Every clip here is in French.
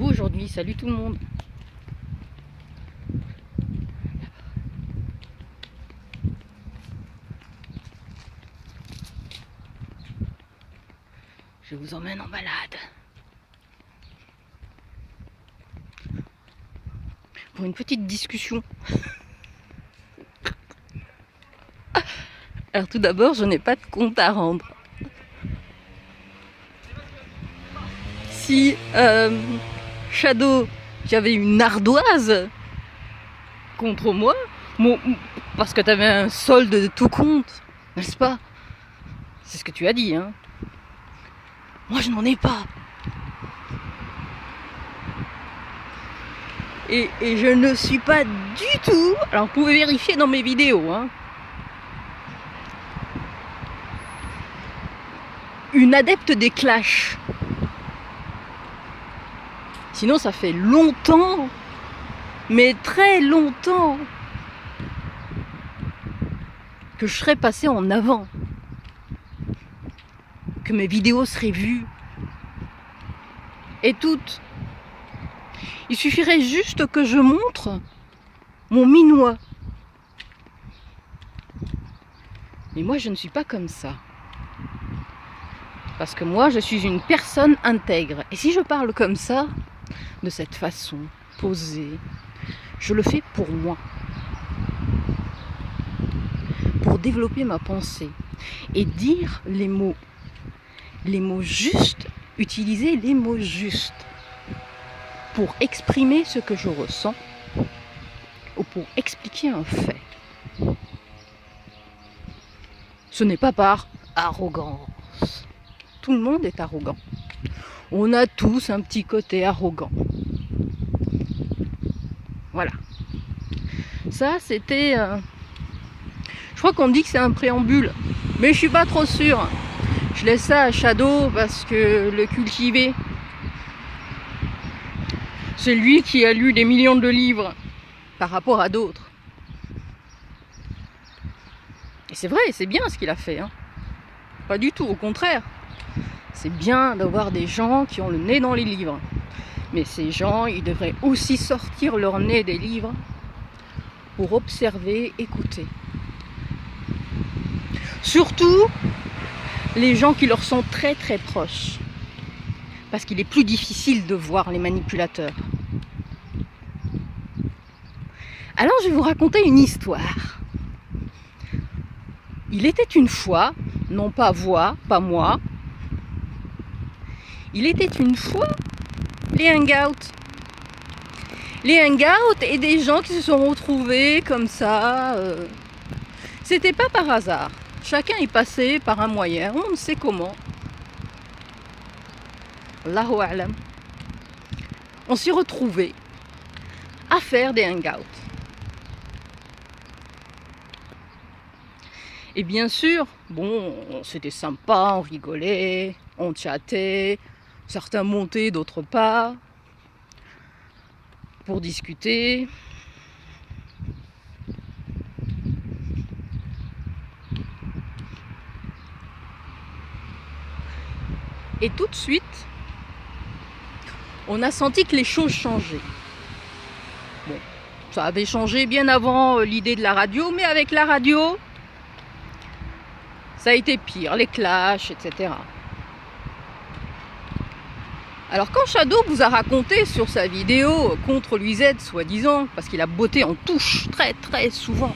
beau aujourd'hui, salut tout le monde. Je vous emmène en balade. Pour une petite discussion. Alors tout d'abord, je n'ai pas de compte à rendre. Si Shadow, j'avais une ardoise contre moi, parce que tu avais un solde de tout compte, n'est-ce pas? C'est ce que tu as dit, hein. Moi, je n'en ai pas. Et je ne suis pas du tout... Alors, vous pouvez vérifier dans mes vidéos, hein. Une adepte des clashs. Sinon, ça fait longtemps, mais très longtemps, que je serais passée en avant. Que mes vidéos seraient vues. Et toutes. Il suffirait juste que je montre mon minois. Mais moi, je ne suis pas comme ça. Parce que moi, je suis une personne intègre. Et si je parle comme ça, de cette façon, posée, je le fais pour moi. Pour développer ma pensée. Et dire les mots justes, utiliser les mots justes. Pour exprimer ce que je ressens. Ou pour expliquer un fait. Ce n'est pas par arrogance. Tout le monde est arrogant. On a tous un petit côté arrogant. Voilà. Ça, c'était... Je crois qu'on dit que c'est un préambule. Mais je suis pas trop sûre. Je laisse ça à Shadow parce que le cultivé, c'est lui qui a lu des millions de livres par rapport à d'autres. Et c'est vrai, c'est bien ce qu'il a fait. Hein. Pas du tout, au contraire. C'est bien d'avoir des gens qui ont le nez dans les livres. Mais ces gens, ils devraient aussi sortir leur nez des livres pour observer, écouter. Surtout les gens qui leur sont très très proches. Parce qu'il est plus difficile de voir les manipulateurs. Alors je vais vous raconter une histoire. Il était une fois, non pas moi, il était une fois les hangouts. Les hangouts et des gens qui se sont retrouvés comme ça. C'était pas par hasard. Chacun est passé par un moyen, on ne sait comment. Allahu a'lam. On s'est retrouvés à faire des hangouts. Et bien sûr, bon, c'était sympa, on rigolait, on chattait, certains montaient, d'autres pas, pour discuter. Et tout de suite, on a senti que les choses changeaient. Bon, ça avait changé bien avant l'idée de la radio, mais avec la radio, ça a été pire, les clashs, etc. Alors quand Shadow vous a raconté sur sa vidéo contre Louisette, soi-disant, parce qu'il a botté en touche très très souvent,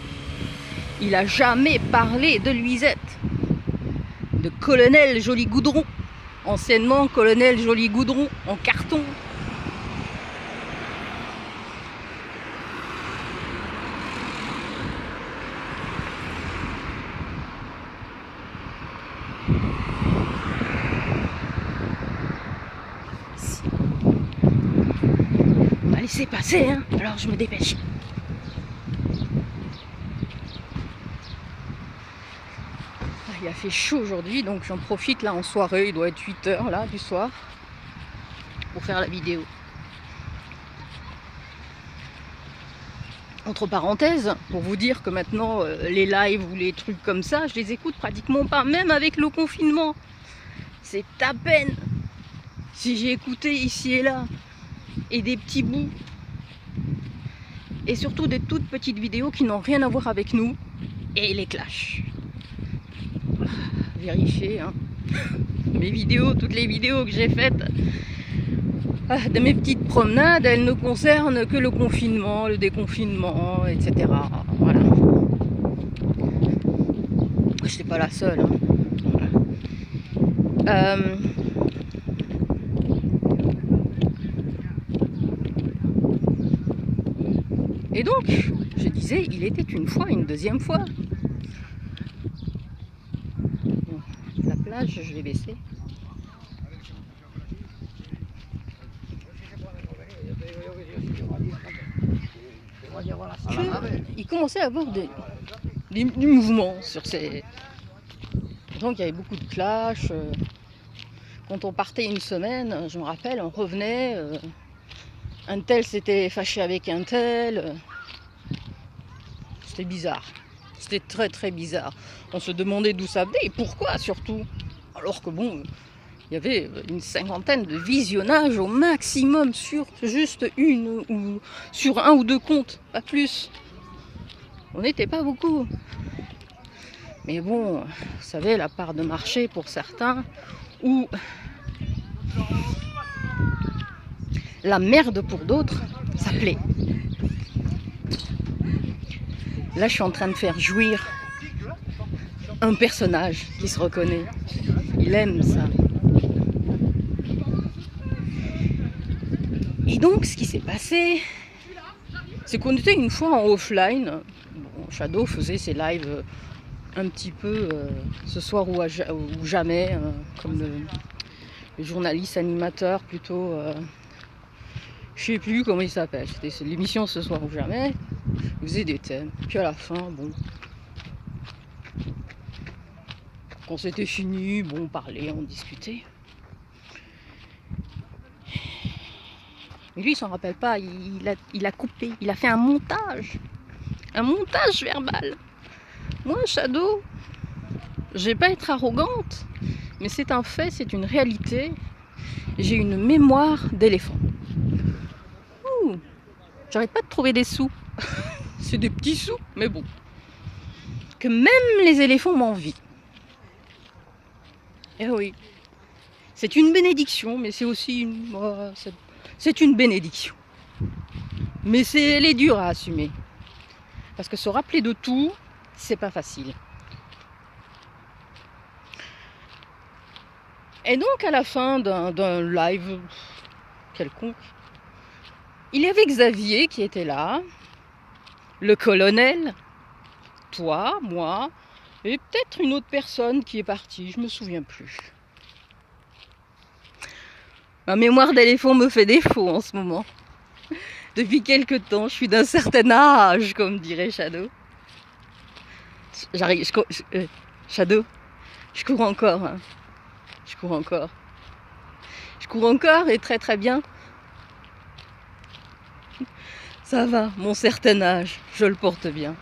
il n'a jamais parlé de Louisette, de Colonel Joli Goudron, anciennement Colonel Joli Goudron en carton. On m'a laissé passer, hein, alors je me dépêche. Il a fait chaud aujourd'hui, donc j'en profite là en soirée, il doit être 8 h là du soir, pour faire la vidéo. Entre parenthèses, pour vous dire que maintenant les lives ou les trucs comme ça, je les écoute pratiquement pas, même avec le confinement. C'est à peine si j'ai écouté ici et là. et des petits bouts. Et surtout des toutes petites vidéos qui n'ont rien à voir avec nous. Et les clashs. Vérifiez, hein. Mes vidéos, toutes les vidéos que j'ai faites de mes petites promenades, elles ne concernent que le confinement, le déconfinement, etc. Voilà. Je n'étais pas la seule. Hein. Voilà. Et donc, je disais, il était une fois, une deuxième fois. Bon, la plage, je l'ai baissée. Il commençait à avoir du mouvement sur ces... Donc il y avait beaucoup de clashs. Quand on partait une semaine, je me rappelle, on revenait... un tel s'était fâché avec un tel. C'était bizarre. C'était très très bizarre. On se demandait d'où ça venait et pourquoi surtout. Alors que bon, il y avait une cinquantaine de visionnages au maximum sur juste une ou sur un ou deux comptes, pas plus. On n'était pas beaucoup. Mais bon, vous savez, la part de marché pour certains, ou la merde pour d'autres, ça plaît. Là, je suis en train de faire jouir un personnage qui se reconnaît. Il aime ça. Et donc, ce qui s'est passé, c'est qu'on était une fois en offline. Bon, Shadow faisait ses lives un petit peu ce soir ou jamais, comme le journaliste animateur plutôt. Je sais plus comment il s'appelle. C'était l'émission Ce soir ou jamais. Il faisait des thèmes. Puis à la fin, bon. Quand c'était fini, bon, on parlait, on discutait. Mais lui, il s'en rappelle pas. Il a coupé. Il a fait un montage. Un montage verbal. Moi, Shadow, je vais pas être arrogante, mais c'est un fait, c'est une réalité. J'ai une mémoire d'éléphant. J'arrête pas de trouver des sous. C'est des petits sous, mais bon. Que même les éléphants m'envient. Eh oui. C'est une bénédiction, mais c'est aussi une... c'est une bénédiction. Mais elle est dure à assumer. Parce que se rappeler de tout, c'est pas facile. Et donc, à la fin d'un live quelconque, il y avait Xavier qui était là, le colonel, toi, moi, et peut-être une autre personne qui est partie, je me souviens plus. Ma mémoire d'éléphant me fait défaut en ce moment. Depuis quelque temps, je suis d'un certain âge, comme dirait Shadow. Shadow, je cours encore. Hein. Je cours encore. Je cours encore et très très bien. Ça va, mon certain âge, je le porte bien.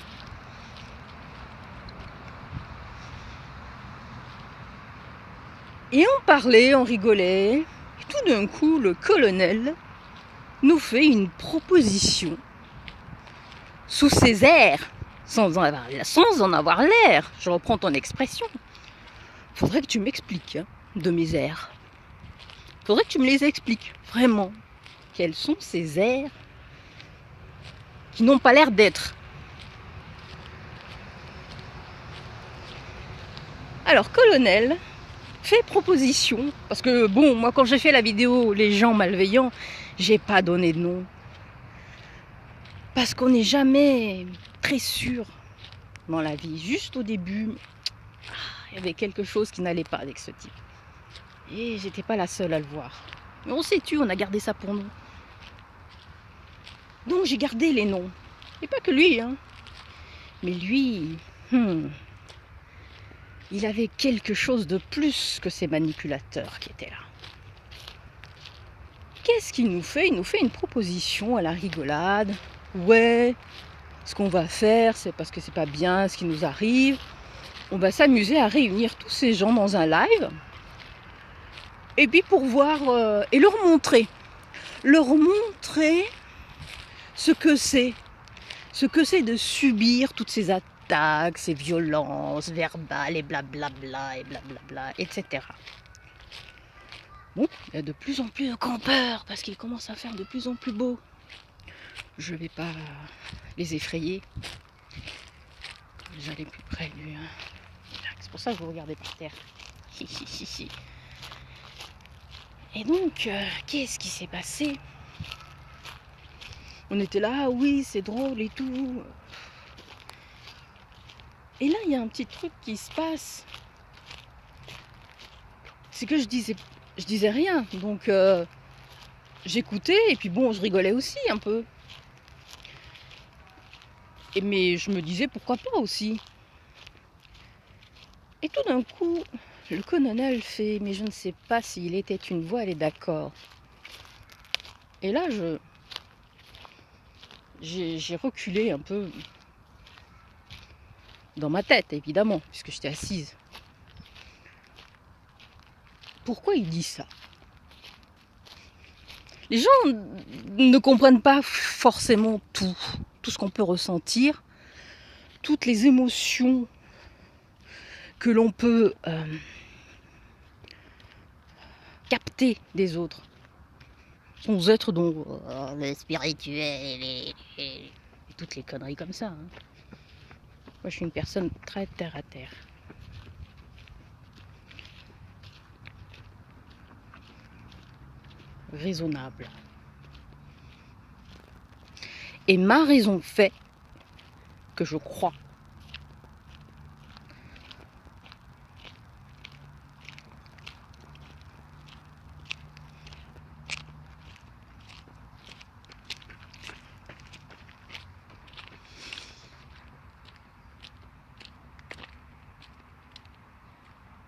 Et on parlait, on rigolait. Et tout d'un coup, le colonel nous fait une proposition sous ses airs, sans en avoir l'air. Je reprends ton expression. Faudrait que tu m'expliques hein, de mes airs. Faudrait que tu me les expliques, vraiment. Quels sont ces airs qui n'ont pas l'air d'être. Alors, colonel fait proposition, parce que bon, moi quand j'ai fait la vidéo Les gens malveillants, j'ai pas donné de nom. Parce qu'on n'est jamais très sûr dans la vie. Juste au début, il y avait quelque chose qui n'allait pas avec ce type. Et j'étais pas la seule à le voir. Mais on s'est tu, on a gardé ça pour nous. Donc j'ai gardé les noms. Et pas que lui, hein. Mais lui, il avait quelque chose de plus que ces manipulateurs qui étaient là. Qu'est-ce qu'il nous fait? Il nous fait une proposition à la rigolade. Ouais, ce qu'on va faire, c'est parce que c'est pas bien ce qui nous arrive. On va s'amuser à réunir tous ces gens dans un live. Et puis pour voir et leur montrer leur montrer ce que c'est de subir toutes ces attaques, ces violences verbales et blablabla et blablabla, etc. Bon, il y a de plus en plus de campeurs parce qu'ils commencent à faire de plus en plus beau. Je vais pas les effrayer. J'allais plus près du... C'est pour ça que vous regardez par terre. Et donc, qu'est-ce qui s'est passé? On était là, ah oui, c'est drôle et tout. Et là, il y a un petit truc qui se passe. C'est que je disais rien. Donc, j'écoutais et puis bon, je rigolais aussi un peu. Mais je me disais, pourquoi pas aussi. Et tout d'un coup, le colonel fait, mais je ne sais pas s'il était une voix, elle est d'accord. Et là, j'ai reculé un peu dans ma tête, évidemment, puisque j'étais assise. Pourquoi il dit ça? Les gens ne comprennent pas forcément tout ce qu'on peut ressentir, toutes les émotions que l'on peut capter des autres. Sans être dans le spirituel et toutes les conneries comme ça. Hein. Moi, je suis une personne très terre à terre. Raisonnable. Et ma raison fait que je crois.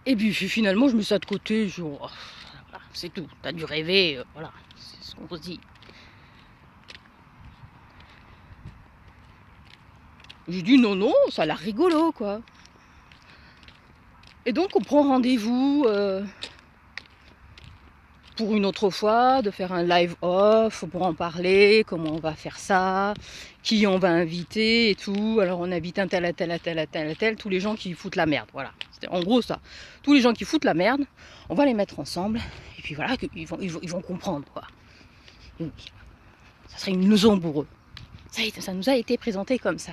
Et puis finalement, je me suis de côté, genre, voilà, c'est tout, t'as dû rêver, voilà, c'est ce qu'on se dit. J'ai dit non, ça a l'air rigolo, quoi. Et donc, on prend rendez-vous pour une autre fois, de faire un live off, pour en parler, comment on va faire ça, qui on va inviter et tout. Alors, on invite un tel, tous les gens qui foutent la merde, voilà. C'était en gros ça. Tous les gens qui foutent la merde, on va les mettre ensemble, et puis voilà, ils vont comprendre, quoi. Ça serait une leçon pour eux. Ça nous a été présenté comme ça.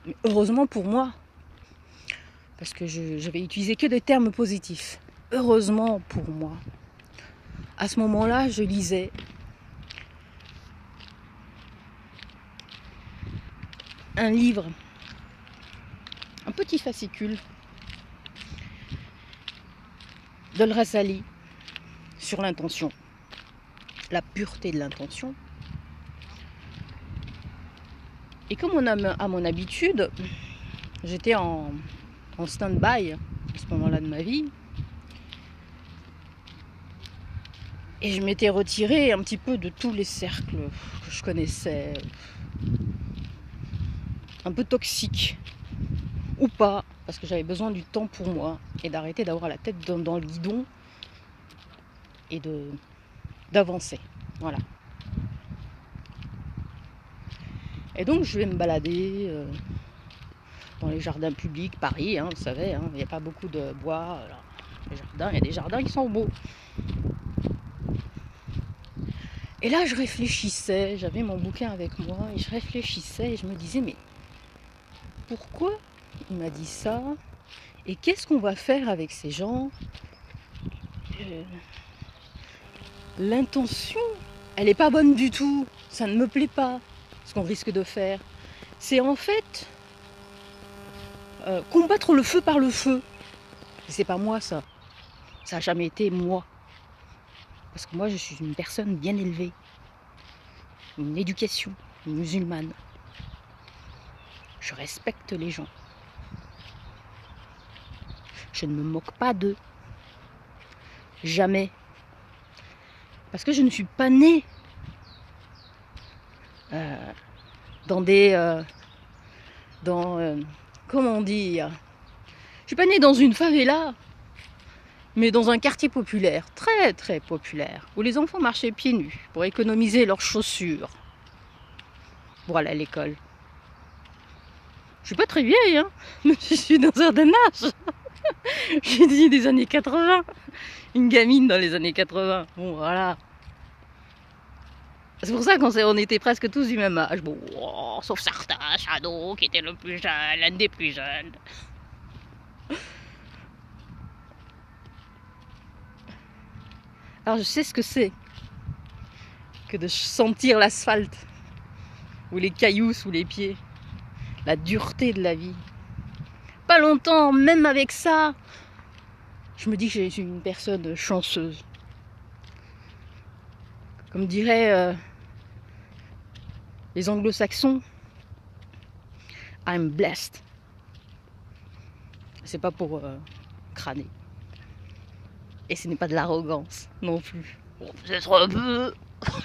Mais heureusement pour moi, parce que je vais utiliser que des termes positifs. Heureusement pour moi, à ce moment-là, je lisais un livre, un petit fascicule d'Al-Ghazali sur l'intention, la pureté de l'intention. Et comme à mon habitude, j'étais en stand-by à ce moment-là de ma vie. Et je m'étais retirée un petit peu de tous les cercles que je connaissais, un peu toxiques, ou pas, parce que j'avais besoin du temps pour moi, et d'arrêter d'avoir la tête dans le guidon, et d'avancer, voilà. Et donc je vais me balader dans les jardins publics, Paris, hein, vous savez, hein, il n'y a pas beaucoup de bois, les jardins, il y a des jardins qui sont beaux. Et là, je réfléchissais, j'avais mon bouquin avec moi, et je réfléchissais, et je me disais, mais pourquoi il m'a dit ça? Et qu'est-ce qu'on va faire avec ces gens? L'intention, elle n'est pas bonne du tout, ça ne me plaît pas, ce qu'on risque de faire. C'est en fait combattre le feu par le feu. C'est pas moi ça, ça n'a jamais été moi. Parce que moi, je suis une personne bien élevée, une éducation, une musulmane. Je respecte les gens. Je ne me moque pas d'eux. Jamais. Parce que je ne suis pas née comment dire, je suis pas née dans une favela mais dans un quartier populaire, très très populaire, où les enfants marchaient pieds nus pour économiser leurs chaussures pour aller à l'école. Je suis pas très vieille, hein, mais je suis dans un certain âge. J'ai dit des années 80, une gamine dans les années 80, bon voilà. C'est pour ça qu'on était presque tous du même âge, bon, oh, sauf certains, Shadow qui était le plus jeune, l'un des plus jeunes. Alors je sais ce que c'est que de sentir l'asphalte ou les cailloux sous les pieds, la dureté de la vie. Pas longtemps, même avec ça, je me dis que je suis une personne chanceuse. Comme diraient les anglo-saxons, I'm blessed. C'est pas pour crâner. Et ce n'est pas de l'arrogance non plus. Bon, peut-être un peu,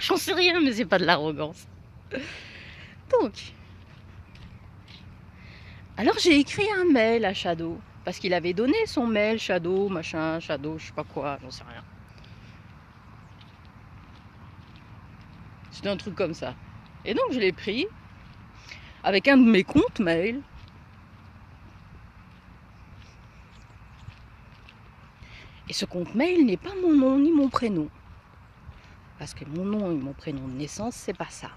j'en sais rien, mais c'est pas de l'arrogance. Donc, alors j'ai écrit un mail à Shadow, parce qu'il avait donné son mail, Shadow, machin, Shadow, je sais pas quoi, j'en sais rien. C'était un truc comme ça. Et donc je l'ai pris avec un de mes comptes mail. Et ce compte mail n'est pas mon nom ni mon prénom. Parce que mon nom et mon prénom de naissance, c'est pas ça.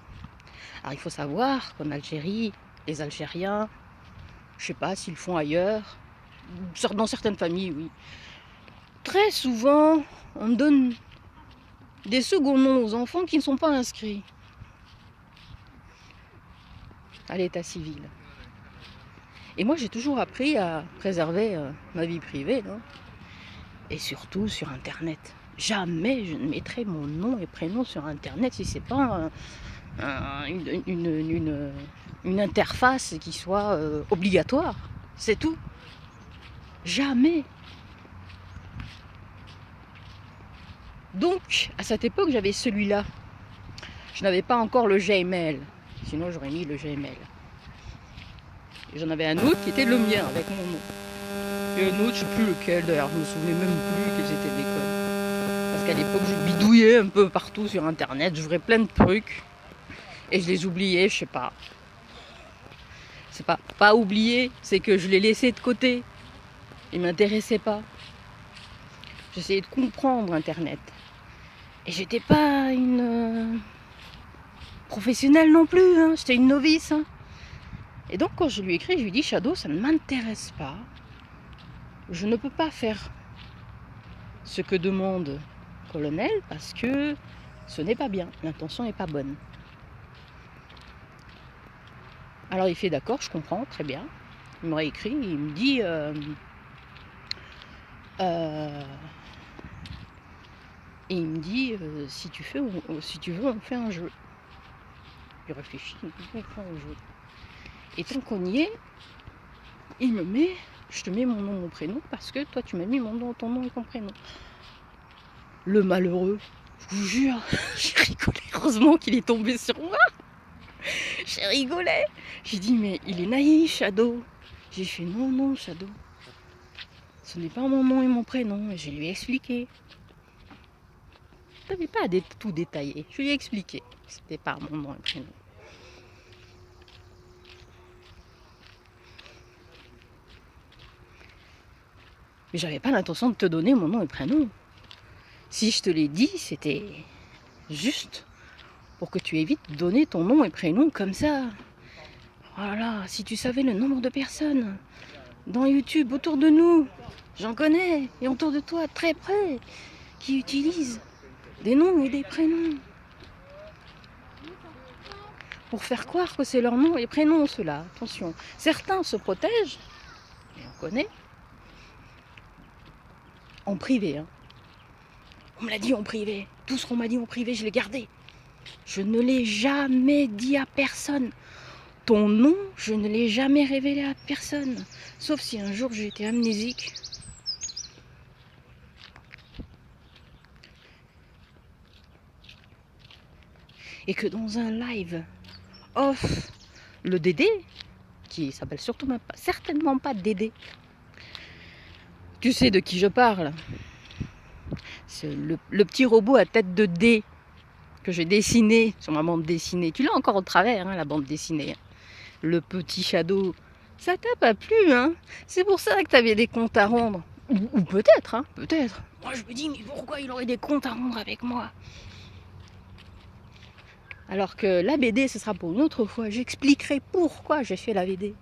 Alors il faut savoir qu'en Algérie, les Algériens, je sais pas s'ils le font ailleurs, dans certaines familles, oui. Très souvent, on donne des seconds noms aux enfants qui ne sont pas inscrits à l'état civil. Et moi, j'ai toujours appris à préserver ma vie privée, hein. Et surtout sur Internet. Jamais je ne mettrai mon nom et prénom sur Internet si c'est pas une interface qui soit obligatoire. C'est tout. Jamais. Donc, à cette époque, j'avais celui-là. Je n'avais pas encore le Gmail. Sinon, j'aurais mis le Gmail. Et j'en avais un autre qui était le mien, avec mon nom. Et un autre, je ne sais plus lequel, d'ailleurs, je me souvenais même plus qu'ils étaient d'école. Parce qu'à l'époque, je bidouillais un peu partout sur Internet, je ferais plein de trucs. Et je les oubliais, je sais pas. C'est pas oublier, c'est que je les laissais de côté. Ils m'intéressaient pas. J'essayais de comprendre Internet. Et j'étais pas une professionnelle non plus, hein. J'étais une novice. Hein. Et donc quand je lui ai écrit, je lui ai dit Shadow, ça ne m'intéresse pas. Je ne peux pas faire ce que demande Colonel parce que ce n'est pas bien, l'intention n'est pas bonne. Alors il fait d'accord, je comprends, très bien. Il m'aurait écrit, il me dit et il me dit si tu veux, on fait un jeu. Il réfléchit, il me dit on fait un jeu. Et tant qu'on y est, il me met, je te mets mon nom, mon prénom, parce que toi tu m'as mis mon nom, ton nom et ton prénom. Le malheureux, je vous jure, j'ai rigolé. Heureusement qu'il est tombé sur moi. J'ai rigolé. J'ai dit mais il est naïf, Shadow. J'ai fait non, Shadow. Ce n'est pas mon nom et mon prénom. Et je lui ai expliqué. Je n'avais pas à tout détailler. Je lui ai expliqué. C'était pas mon nom et prénom. Mais j'avais pas l'intention de te donner mon nom et prénom. Si je te l'ai dit, c'était juste pour que tu évites de donner ton nom et prénom comme ça. Voilà, si tu savais le nombre de personnes dans YouTube autour de nous, j'en connais, et autour de toi, très près, qui utilisent des noms et des prénoms. Pour faire croire que c'est leur nom et prénom, ceux-là. Attention, certains se protègent, et on connaît, en privé. Hein. On me l'a dit en privé. Tout ce qu'on m'a dit en privé, je l'ai gardé. Je ne l'ai jamais dit à personne. Ton nom, je ne l'ai jamais révélé à personne. Sauf si un jour j'ai été amnésique. Et que dans un live off, le Dédé, qui s'appelle certainement pas Dédé, tu sais de qui je parle. C'est le petit robot à tête de dé que j'ai dessiné sur ma bande dessinée. Tu l'as encore au travers, hein, la bande dessinée. Le petit Shadow. Ça t'a pas plu, hein? C'est pour ça que t'avais des comptes à rendre. Ou peut-être, hein, peut-être. Moi je me dis, mais pourquoi il aurait des comptes à rendre avec moi? Alors que la BD, ce sera pour une autre fois. J'expliquerai pourquoi j'ai fait la BD.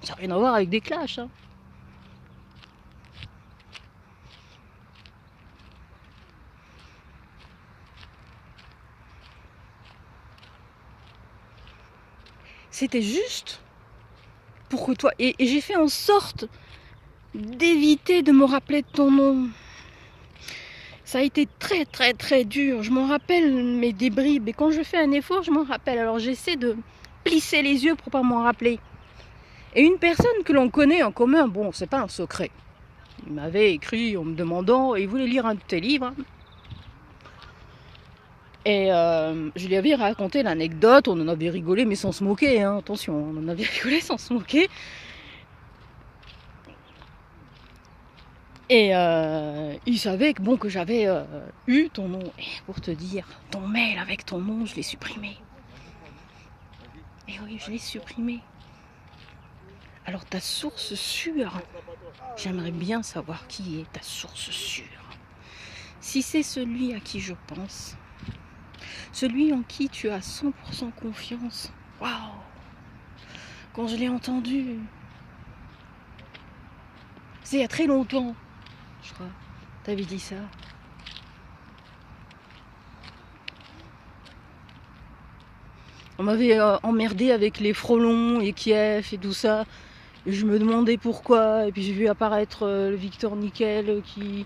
Ça n'a rien à voir avec des clashs, hein. C'était juste pour que toi... Et j'ai fait en sorte d'éviter de me rappeler de ton nom. Ça a été très très très dur. Je m'en rappelle mes débribes. Et quand je fais un effort, je m'en rappelle. Alors j'essaie de plisser les yeux pour pas m'en rappeler. Et une personne que l'on connaît en commun, bon, c'est pas un secret. Il m'avait écrit en me demandant, il voulait lire un de tes livres. Et je lui avais raconté l'anecdote, on en avait rigolé, mais sans se moquer, hein, attention, on en avait rigolé sans se moquer. Et il savait que, bon, que j'avais eu ton nom. Et pour te dire, ton mail avec ton nom, je l'ai supprimé. Et oui, je l'ai supprimé. Alors ta source sûre, j'aimerais bien savoir qui est ta source sûre. Si c'est celui à qui je pense, celui en qui tu as 100% confiance. Waouh! Quand je l'ai entendu, c'est il y a très longtemps, je crois. T'avais dit ça. On m'avait emmerdé avec les frelons et Kiev et tout ça. Et je me demandais pourquoi. Et puis j'ai vu apparaître le Victor Nickel qui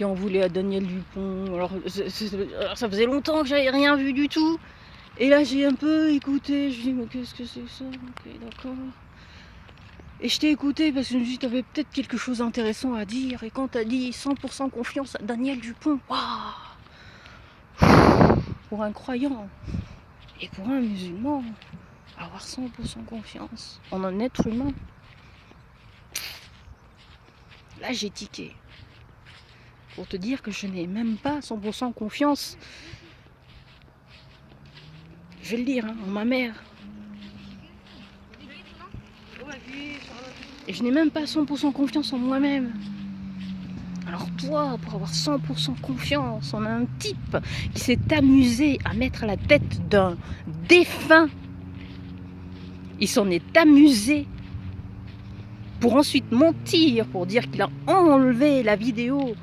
en voulait à Daniel Dupont. Alors ça faisait longtemps que j'avais rien vu du tout. Et là j'ai un peu écouté. Je me dis mais qu'est-ce que c'est que ça? Ok, d'accord. Et je t'ai écouté parce que je me suis dit t'avais peut-être quelque chose d'intéressant à dire. Et quand t'as dit 100% confiance à Daniel Dupont, waouh! Pour un croyant et pour un musulman, avoir 100% confiance en un être humain. Là j'ai tiqué. Pour te dire que je n'ai même pas 100% confiance. Je vais le dire, hein, en ma mère. Et je n'ai même pas 100% confiance en moi-même. Alors toi, pour avoir 100% confiance en un type qui s'est amusé à mettre à la tête d'un défunt, il s'en est amusé pour ensuite mentir, pour dire qu'il a enlevé la vidéo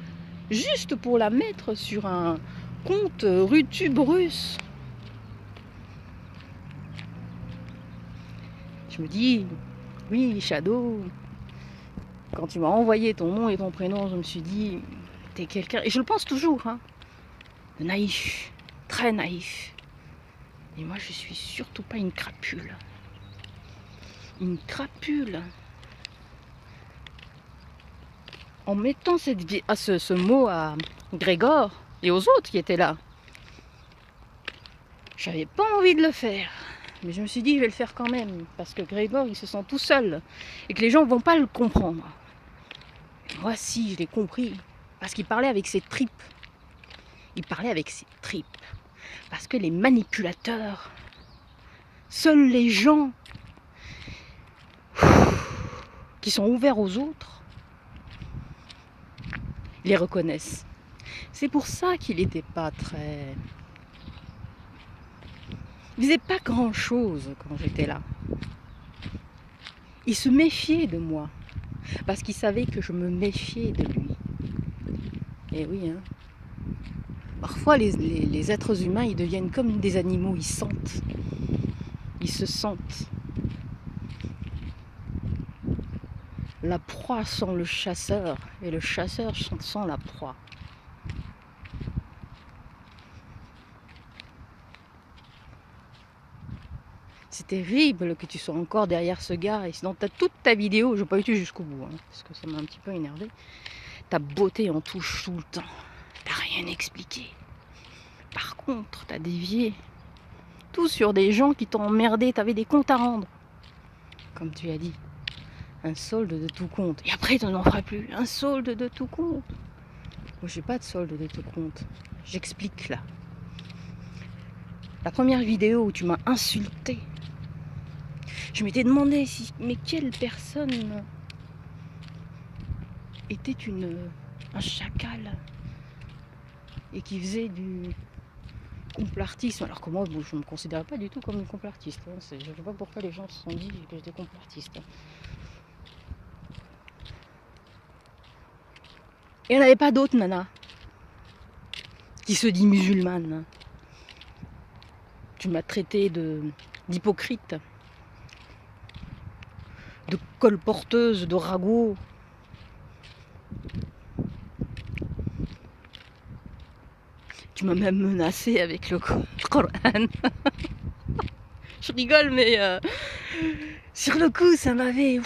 juste pour la mettre sur un compte Rutube russe. Je me dis, oui, Shadow, quand tu m'as envoyé ton nom et ton prénom, je me suis dit, t'es quelqu'un, et je le pense toujours, hein, de naïf, très naïf. Et moi, je suis surtout pas une crapule. Une crapule. En mettant ce mot à Grégor et aux autres qui étaient là, j'avais pas envie de le faire. Mais je me suis dit, je vais le faire quand même. Parce que Grégor, il se sent tout seul. Et que les gens vont pas le comprendre. Et moi, si, je l'ai compris. Parce qu'il parlait avec ses tripes. Il parlait avec ses tripes. Parce que les manipulateurs, seuls les gens qui sont ouverts aux autres, les reconnaissent. C'est pour ça qu'il n'était pas très... Il faisait pas grand chose quand j'étais là. Il se méfiait de moi. Parce qu'il savait que je me méfiais de lui. Et oui, hein. Parfois les êtres humains, ils deviennent comme des animaux, ils sentent. Ils se sentent. La proie sent le chasseur et le chasseur sent la proie. C'est terrible que tu sois encore derrière ce gars. Et sinon, t'as toute ta vidéo, je n'ai pas été jusqu'au bout, hein, parce que ça m'a un petit peu énervé. Ta beauté en touche tout le temps. T'as rien expliqué. Par contre, t'as dévié. Tout sur des gens qui t'ont emmerdé. T'avais des comptes à rendre. Comme tu as dit. Un solde de tout compte. Et après, tu n'en feras plus. Un solde de tout compte. Moi, j'ai pas de solde de tout compte. J'explique là. La première vidéo où tu m'as insulté, je m'étais demandé si, mais quelle personne était un chacal et qui faisait du complartisme. Alors que moi, je ne me considérais pas du tout comme une complartiste. Hein. Je ne sais pas pourquoi les gens se sont dit que j'étais complartiste. Et il n'y en avait pas d'autres, nana, qui se dit musulmane. Tu m'as traité d'hypocrite, de colporteuse, de ragot. Tu m'as même menacé avec le Coran. Je rigole, mais sur le coup, ça m'avait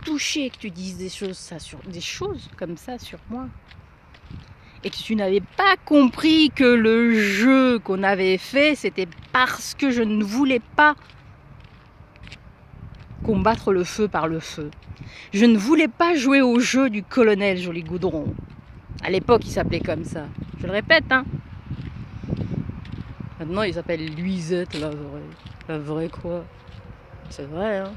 touché que tu dises des choses comme ça sur moi. Et que tu n'avais pas compris que le jeu qu'on avait fait, c'était parce que je ne voulais pas combattre le feu par le feu. Je ne voulais pas jouer au jeu du colonel Joli Goudron. À l'époque, il s'appelait comme ça. Je le répète, hein. Maintenant, il s'appelle Luisette, la vraie. La vraie quoi? C'est vrai, hein.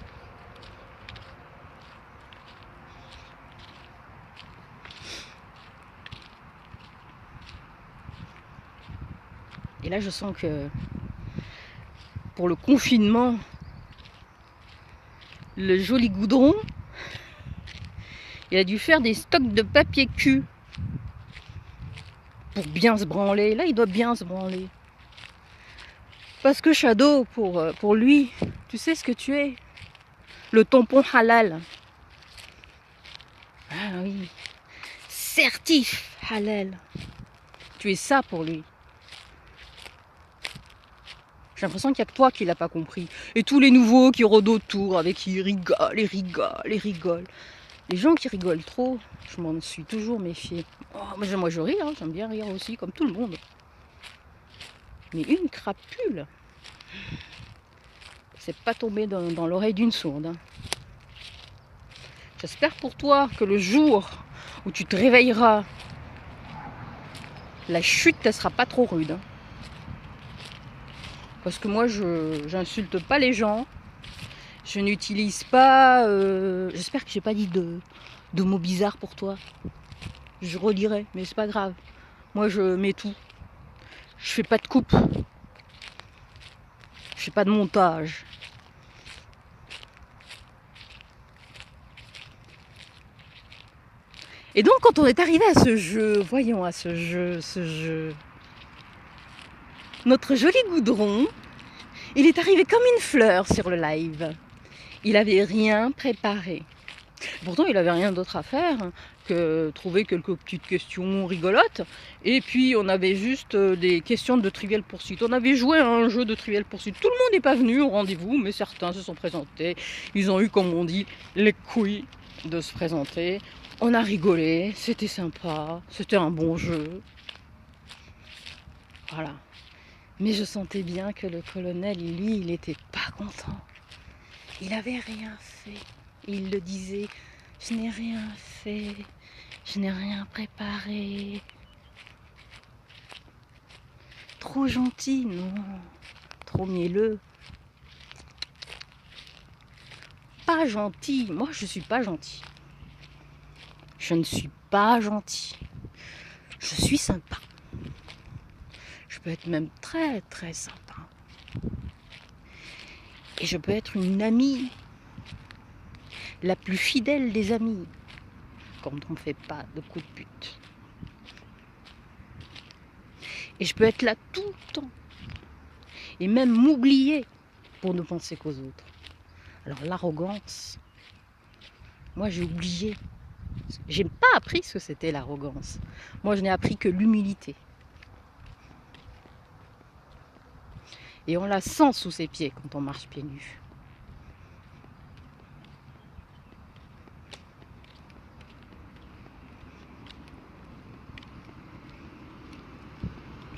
Et là, je sens que pour le confinement, le Joli Goudron, il a dû faire des stocks de papier cul pour bien se branler. Là, il doit bien se branler. Parce que Shadow, pour lui, tu sais ce que tu es? Le tampon halal. Ah oui. Certif halal. Tu es ça pour lui. J'ai l'impression qu'il n'y a que toi qui l'as pas compris. Et tous les nouveaux qui rôdent autour, avec qui rigolent, et rigolent, et rigolent. Les gens qui rigolent trop, je m'en suis toujours méfiée. Oh, moi je ris, hein, j'aime bien rire aussi, comme tout le monde. Mais une crapule, c'est pas tombé dans l'oreille d'une sourde. Hein. J'espère pour toi que le jour où tu te réveilleras, la chute ne sera pas trop rude. Hein. Parce que moi, je n'insulte pas les gens. Je n'utilise pas... J'espère que j'ai pas dit de mots bizarres pour toi. Je redirai, mais c'est pas grave. Moi, je mets tout. Je fais pas de coupe. Je fais pas de montage. Et donc, quand on est arrivé à ce jeu, voyons à ce jeu, notre Joli Goudron, il est arrivé comme une fleur sur le live. Il n'avait rien préparé. Pourtant, il n'avait rien d'autre à faire que trouver quelques petites questions rigolotes. Et puis, on avait juste des questions de Trivial Pursuit. On avait joué à un jeu de Trivial Pursuit. Tout le monde n'est pas venu au rendez-vous, mais certains se sont présentés. Ils ont eu, comme on dit, les couilles de se présenter. On a rigolé, c'était sympa, c'était un bon jeu. Voilà. Mais je sentais bien que le colonel, lui, il n'était pas content. Il n'avait rien fait. Il le disait, je n'ai rien fait, je n'ai rien préparé. Trop gentil, non. Trop mielleux. Pas gentil. Moi, je ne suis pas gentil. Je ne suis pas gentil. Je suis sympa. Je peux être même très très sympa. Et je peux être une amie, la plus fidèle des amies, quand on ne fait pas de coups de pute. Et je peux être là tout le temps. Et même m'oublier pour ne penser qu'aux autres. Alors l'arrogance, moi j'ai oublié. J'ai pas appris ce que c'était l'arrogance. Moi je n'ai appris que l'humilité. Et on la sent sous ses pieds quand on marche pieds nus.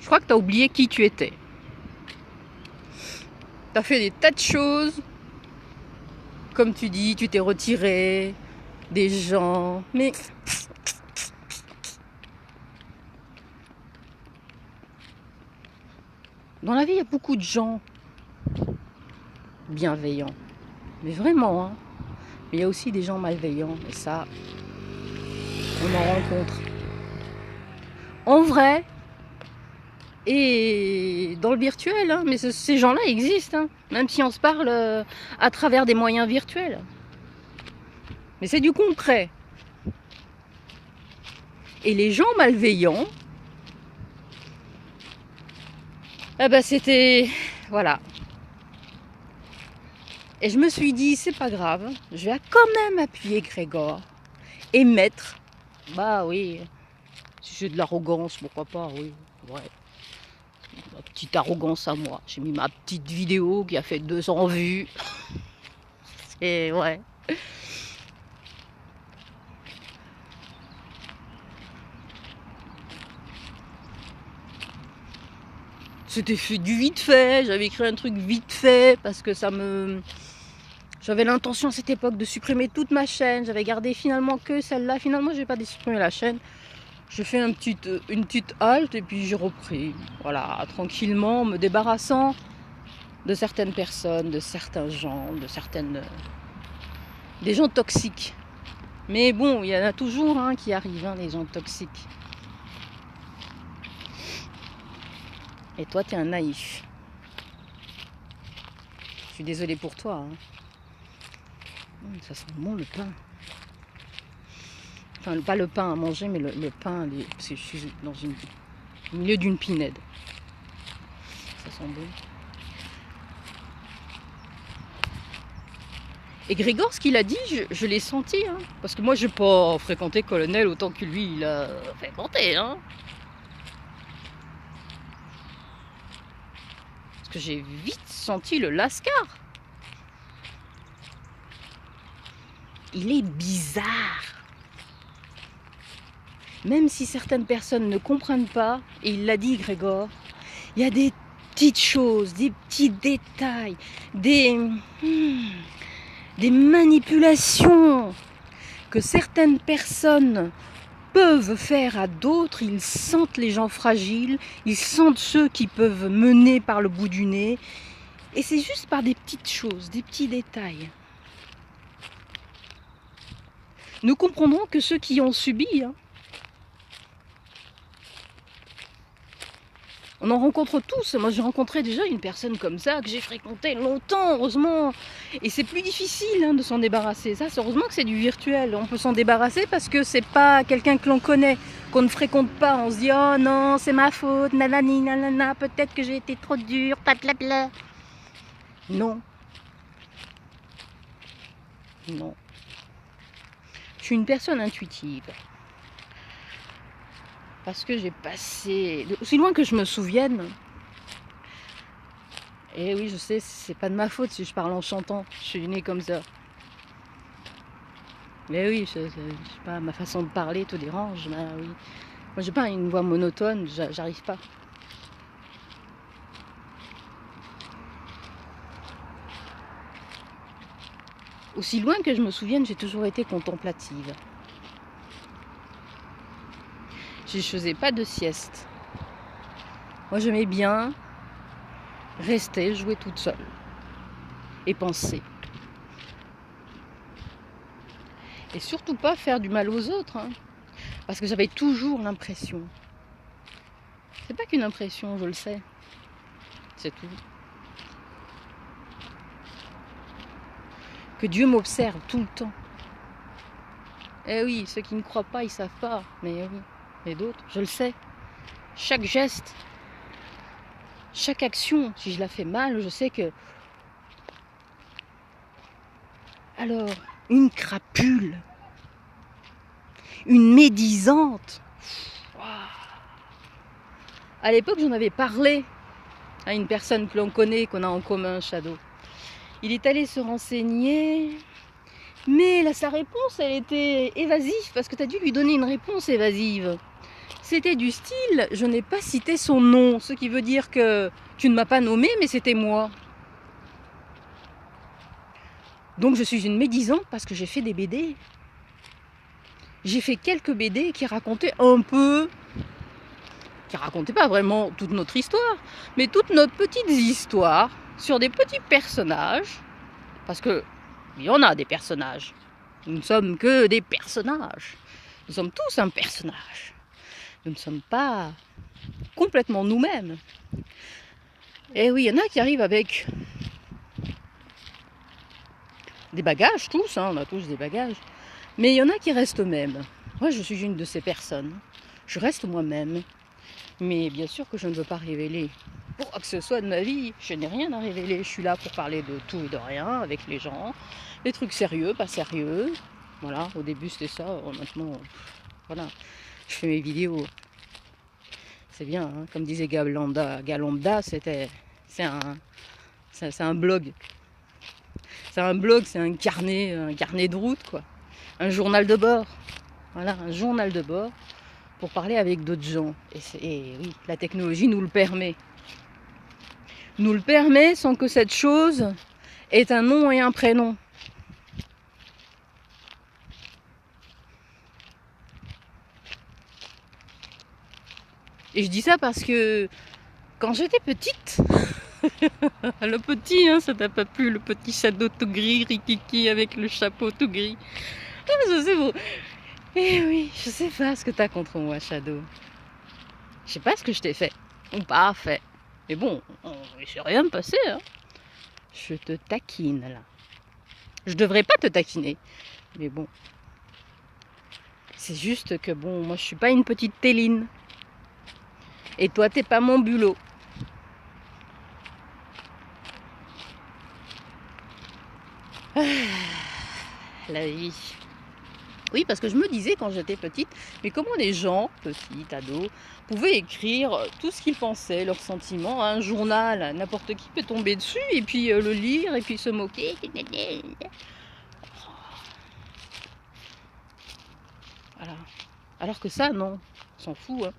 Je crois que tu as oublié qui tu étais. Tu as fait des tas de choses comme tu dis, tu t'es retiré des gens. Mais dans la vie, il y a beaucoup de gens bienveillants. Mais vraiment, hein. Mais il y a aussi des gens malveillants. Et ça, on en rencontre. En vrai et dans le virtuel. Hein. Mais ces gens-là existent. Hein. Même si on se parle à travers des moyens virtuels. Mais c'est du concret. Et les gens malveillants, eh ben c'était... Voilà. Et je me suis dit, c'est pas grave, je vais quand même appuyer Grégor et mettre, bah oui, si j'ai de l'arrogance, pourquoi pas, oui, ouais. Ma petite arrogance à moi. J'ai mis ma petite vidéo qui a fait 200 vues. Et ouais. C'était fait du vite fait, j'avais écrit un truc vite fait parce que ça me... J'avais l'intention à cette époque de supprimer toute ma chaîne, j'avais gardé finalement que celle-là. Finalement, je n'ai pas supprimé la chaîne. Je fais une petite halte et puis j'ai repris. Voilà, tranquillement, me débarrassant de certaines personnes, de certains gens, des gens toxiques. Mais bon, il y en a toujours hein, qui arrivent, hein, les gens toxiques. Et toi, t'es un naïf. Je suis désolée pour toi. Hein. Ça sent bon le pain. Enfin, pas le pain à manger, mais le pain, parce que je suis dans au milieu d'une pinède. Ça sent bon. Et Grégor, ce qu'il a dit, je l'ai senti. Hein, parce que moi, je n'ai pas fréquenté Colonel autant que lui, il a fréquenté. Hein. Parce que j'ai vite senti le lascar. Il est bizarre. Même si certaines personnes ne comprennent pas, et il l'a dit Grégor, il y a des petites choses, des petits détails, des manipulations que certaines personnes peuvent faire à d'autres. Ils sentent les gens fragiles, ils sentent ceux qui peuvent mener par le bout du nez. Et c'est juste par des petites choses, des petits détails. Nous comprendrons que ceux qui ont subi, hein, on en rencontre tous. Moi, j'ai rencontré déjà une personne comme ça que j'ai fréquentée longtemps, heureusement. Et c'est plus difficile hein, de s'en débarrasser. Ça, c'est heureusement que c'est du virtuel. On peut s'en débarrasser parce que c'est pas quelqu'un que l'on connaît, qu'on ne fréquente pas. On se dit, oh non, c'est ma faute, nanani, nanana, peut-être que j'ai été trop dure, blablabla. Non. Non. Je suis une personne intuitive. Parce que j'ai passé, aussi loin que je me souvienne, et oui, je sais, c'est pas de ma faute si je parle en chantant, je suis née comme ça. Mais oui, je sais pas, ma façon de parler te dérange, bah oui. Moi, j'ai pas une voix monotone, j'arrive pas. Aussi loin que je me souvienne, j'ai toujours été contemplative. Je ne faisais pas de sieste. Moi, j'aimais bien rester, jouer toute seule et penser. Et surtout pas faire du mal aux autres, hein, parce que j'avais toujours l'impression. C'est pas qu'une impression, je le sais. C'est tout. Que Dieu m'observe tout le temps. Eh oui, ceux qui ne croient pas, ils savent pas. Mais oui, et d'autres, je le sais. Chaque geste, chaque action, si je la fais mal, je sais que... Alors, une crapule, une médisante. Wow. À l'époque, j'en avais parlé à une personne que l'on connaît, qu'on a en commun, Shadow. Il est allé se renseigner, mais là, sa réponse, elle était évasive, parce que tu as dû lui donner une réponse évasive. C'était du style, je n'ai pas cité son nom, ce qui veut dire que tu ne m'as pas nommé, mais c'était moi. Donc je suis une médisante parce que j'ai fait des BD. J'ai fait quelques BD qui racontaient un peu, qui racontaient pas vraiment toute notre histoire, mais toutes nos petites histoires sur des petits personnages. Parce que il y en a des personnages. Nous ne sommes que des personnages. Nous sommes tous un personnage. Nous ne sommes pas complètement nous-mêmes. Et oui, il y en a qui arrivent avec des bagages, tous, hein, on a tous des bagages. Mais il y en a qui restent eux-mêmes. Moi, je suis une de ces personnes. Je reste moi-même. Mais bien sûr que je ne veux pas révéler quoi que ce soit de ma vie. Je n'ai rien à révéler. Je suis là pour parler de tout et de rien avec les gens. Des trucs sérieux, pas sérieux. Voilà, au début c'était ça. Maintenant, voilà, je fais mes vidéos. C'est bien, hein. Comme disait Galanda, c'est un blog. C'est un blog, c'est un carnet de route, quoi. Un journal de bord. Voilà, un journal de bord pour parler avec d'autres gens. Et oui, la technologie nous le permet. Nous le permet sans que cette chose ait un nom et un prénom. Et je dis ça parce que quand j'étais petite, le petit, hein, ça t'a pas plu, le petit Shadow tout gris, rikiki avec le chapeau tout gris. Ah, je sais bon. Eh oui, je sais pas ce que t'as contre moi, Shadow. Je sais pas ce que je t'ai fait ou pas fait. Mais bon, il s'est rien passé, hein. Je te taquine là. Je devrais pas te taquiner, mais bon. C'est juste que bon, moi je suis pas une petite téline. Et toi t'es pas mon bulot. Ah, la vie. Oui, parce que je me disais quand j'étais petite, mais comment les gens, petits, ados, pouvaient écrire tout ce qu'ils pensaient, leurs sentiments, un journal, n'importe qui peut tomber dessus et puis le lire et puis se moquer. Voilà. Alors que ça, non, on s'en fout, hein.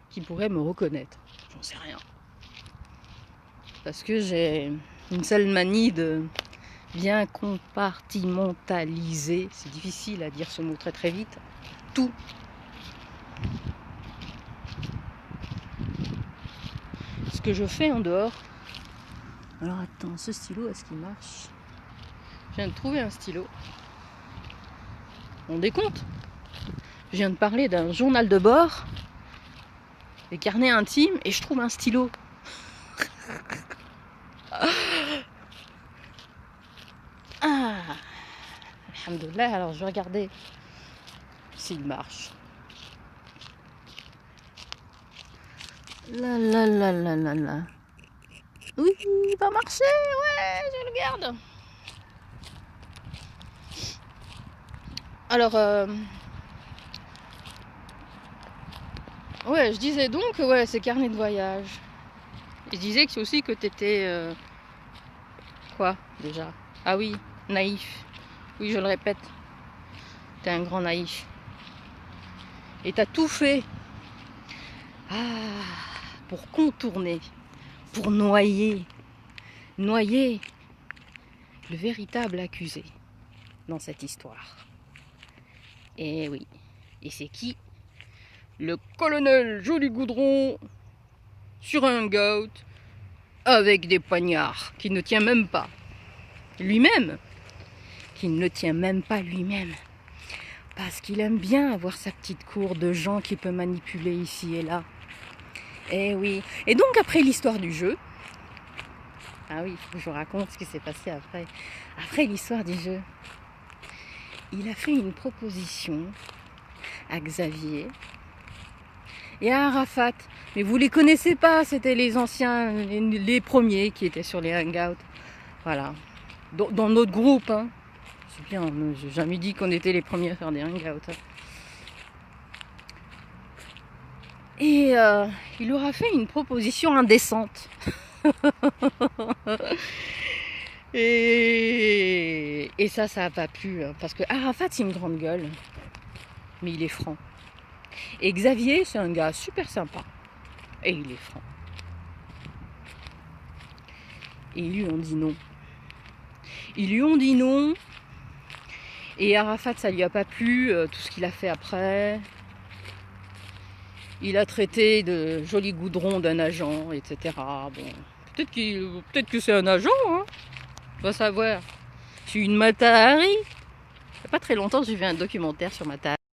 Qui pourrait me reconnaître? J'en sais rien. Parce que j'ai une seule manie de bien compartimentaliser. C'est difficile à dire ce mot très très vite. Tout. Ce que je fais en dehors. Alors attends, ce stylo, est-ce qu'il marche? Je viens de trouver un stylo. On décompte. Je viens de parler d'un journal de bord, des carnets intimes, et je trouve un stylo. Ah, alhamdoulilah, alors je vais regarder s'il marche. La la la la la la. Oui, il va marcher, ouais, je le garde. Alors, ouais, je disais donc, ouais, c'est carnet de voyage. Je disais que aussi que t'étais, quoi, déjà? Ah oui, naïf. Oui, je le répète, t'es un grand naïf. Et t'as tout fait. Ah, pour contourner, pour noyer le véritable accusé dans cette histoire. Et oui, et c'est qui? Le colonel Joli Goudron sur un goat avec des poignards qui ne tient même pas lui-même, qui ne le tient même pas lui-même, parce qu'il aime bien avoir sa petite cour de gens qu'il peut manipuler ici et là. Et oui. Et donc après l'histoire du jeu, ah oui, il faut que je vous raconte ce qui s'est passé après. Après l'histoire du jeu, il a fait une proposition à Xavier et à Arafat. Mais vous les connaissez pas, c'était les anciens, les premiers qui étaient sur les hangouts. Voilà. Dans notre groupe, hein. C'est bien, j'ai jamais dit qu'on était les premiers à faire des hangouts. Hein. Et il leur a fait une proposition indécente. Et ça n'a pas plu. Hein, parce que Arafat, c'est une grande gueule. Mais il est franc. Et Xavier, c'est un gars super sympa. Et il est franc. Et ils lui ont dit non. Ils lui ont dit non. Et Arafat, ça lui a pas plu, tout ce qu'il a fait après. Il a traité de joli goudron d'un agent, etc. Bon, peut-être que c'est un agent, hein. On va savoir. Je suis une Mata Hari. Il n'y a pas très longtemps, j'ai vu un documentaire sur Mata Hari.